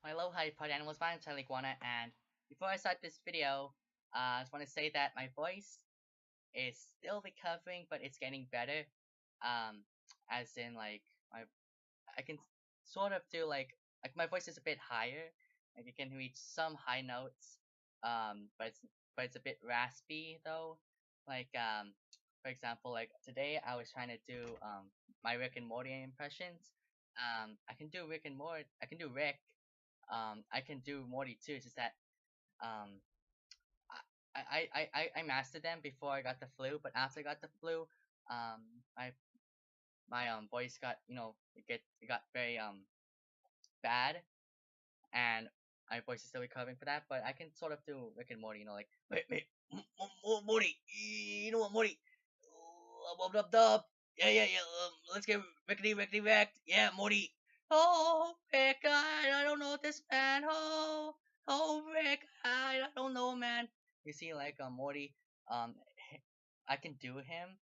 Aloha You Party Animals. My name's Tyler Iguana, and before I start this video, I just want to say that my voice is still recovering, but it's getting better. Um, as in my I can sort of do like my voice is a bit higher, like you can reach some high notes. But it's a bit raspy though. Like for example, like today I was trying to do my Rick and Morty impressions. I can do Rick and Morty. I can do Rick. I can do Morty too. It's just that um, I mastered them before I got the flu, but after I got the flu, um, my voice got it got very bad, and my voice is still recovering for that. But I can sort of do Rick and Morty, wait, Morty, you know what, Morty, dub, yeah, yeah, yeah. Let's get rickety wrecked, yeah, Morty. Oh, Rick, I don't know this man. Oh, Rick, I don't know, man. You see, like Morty, um, I can do him,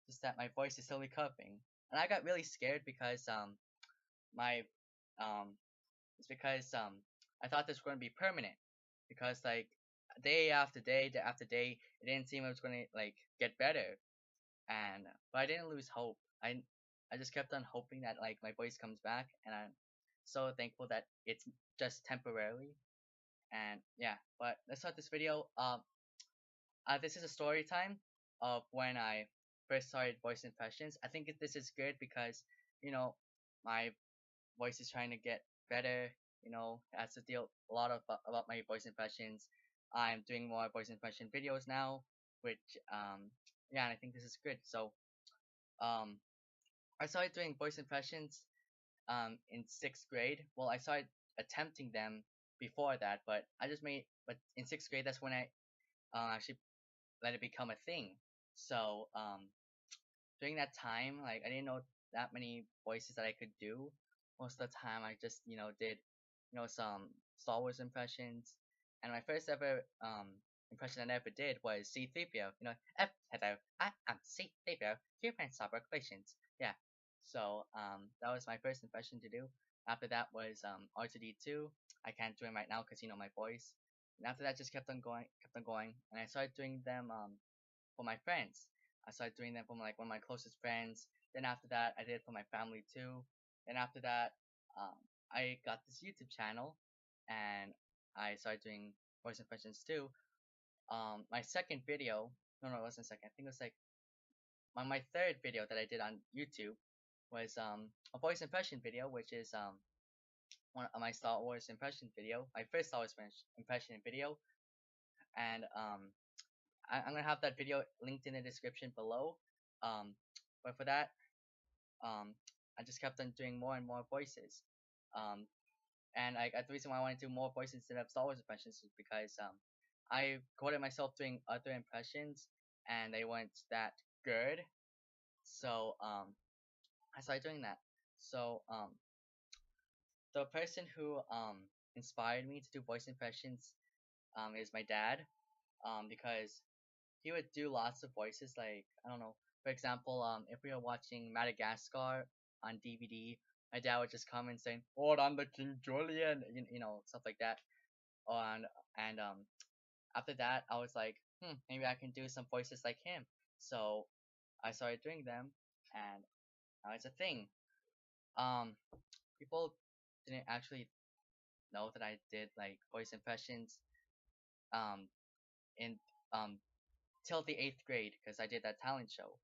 just that my voice is still recovering, and I got really scared because my um it's because I thought this was going to be permanent because like day after day, it didn't seem it was going to like get better, and but I didn't lose hope. I just kept on hoping that like my voice comes back, and I'm so thankful that it's just temporarily. And yeah, but let's start this video. This is a story time of when I first started voice impressions. I think this is good because you know my voice is trying to get better. Has to deal a lot of about my voice impressions. I'm doing more voice impression videos now, which yeah, and I think this is good. So um, I started doing voice impressions in sixth grade. Well, I started attempting them before that, but but in sixth grade that's when I actually let it become a thing. So during that time, like I didn't know that many voices that I could do. Most of the time, I just did some Star Wars impressions, and my first ever impression I ever did was C-3PO. Hello, I am C-3PO. Human cyber relations. Yeah. So that was my first impression to do. After that was R2D2. I can't do him right now because my voice. And after that, just kept on going, and I started doing them for my friends. I started doing them for like one of my closest friends. Then after that, I did it for my family too. Then after that, um, I got this YouTube channel, and I started doing voice impressions too. My second video, no, it wasn't second. I think it was like my third video that I did on YouTube was a voice impression video, which is one of my Star Wars impression video, my first Star Wars impression video, and I'm gonna have that video linked in the description below. Um, but for that, um, I just kept on doing more and more voices. Um, and the reason why I want to do more voices instead of Star Wars impressions is because I recorded myself doing other impressions, and they weren't that good. So I started doing that. So the person who inspired me to do voice impressions is my dad. Because he would do lots of voices. Like I don't know, for example, if we were watching Madagascar on DVD, my dad would just come and say, "Oh, I'm the King Julian," stuff like that. And and after that, I was like, maybe I can do some voices like him. So I started doing them, and now it's a thing. Um, People didn't actually know that I did like voice impressions. Um, in till the eighth grade because I did that talent show.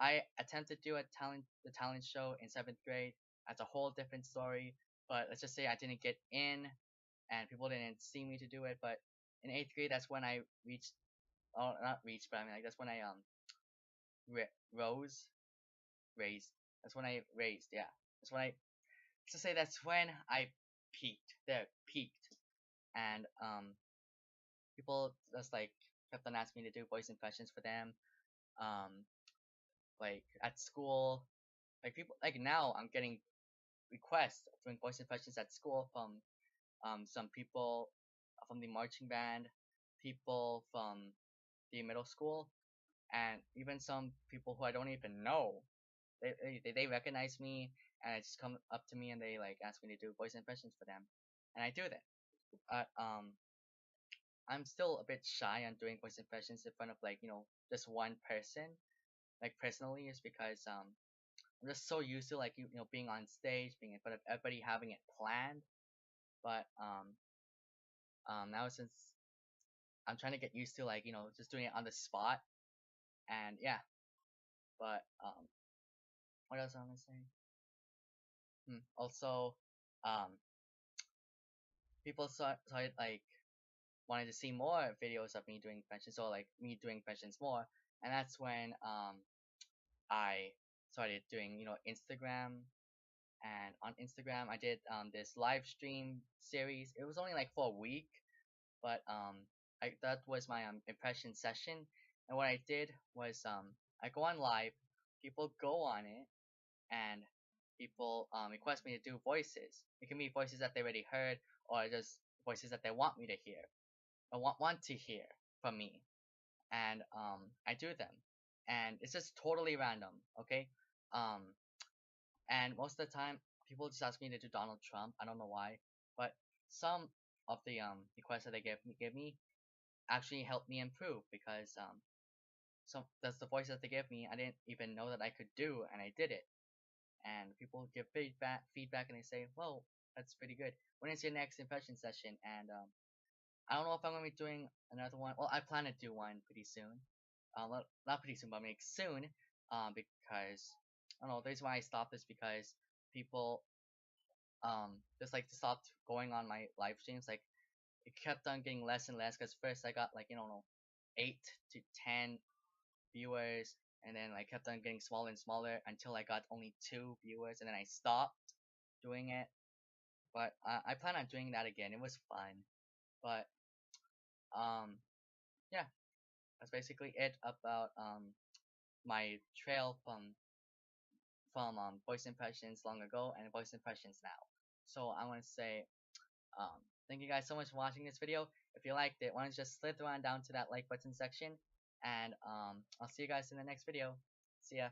I attempted to do the talent show in seventh grade. That's a whole different story. But let's just say I didn't get in, and people didn't see me to do it. But in eighth grade, that's when I reached. Oh, not reached, but I mean like that's when I rose, raised. That's when I raised. Yeah, that's when I. Let's just say that's when I peaked. There, peaked, and people just like kept on asking me to do voice impressions for them. Um, like at school, like people like now I'm getting requests of doing voice impressions at school from some people from the marching band, people from the middle school, and even some people who I don't even know. They recognize me, and they just come up to me and they like ask me to do voice impressions for them. and I do that. But I'm still a bit shy on doing voice impressions in front of like just one person, like personally, is because I'm just so used to like being on stage, being in front of everybody, having it planned. But now since I'm trying to get used to like just doing it on the spot, and yeah. But what else am I gonna say? Also, um, people started like wanted to see more videos of me doing impressions, or like me doing impressions more, and that's when I started doing Instagram. And on Instagram, I did this live stream series. It was only like for a week, but that was my impression session. And what I did was I go on live, people go on it, and people request me to do voices. It can be voices that they already heard, or just voices that they want me to hear, or want to hear from me. And I do them, and it's just totally random. Okay, um, and most of the time, people just ask me to do Donald Trump. I don't know why, but some of the requests that they give me actually help me improve, because some that's the voice that they give me I didn't even know that I could do, and I did it. And people give feedback, and they say, "Well, that's pretty good. When is your next impression session?" And I don't know if I'm gonna be doing another one. Well, I plan to do one pretty soon. Well, not pretty soon, but I mean soon. Because I don't know. The reason why I stopped is because people just like stopped going on my live streams. Like it kept on getting less and less. Because first I got like 8 to 10 viewers, and then I kept on getting smaller and smaller until I got only 2 viewers, and then I stopped doing it. But I plan on doing that again. It was fun. But um yeah, that's basically it about my trail from voice impressions long ago and voice impressions now. So I want to say thank you guys so much for watching this video. If you liked it, why don't you just slip around down to that like button section, and I'll see you guys in the next video. See ya.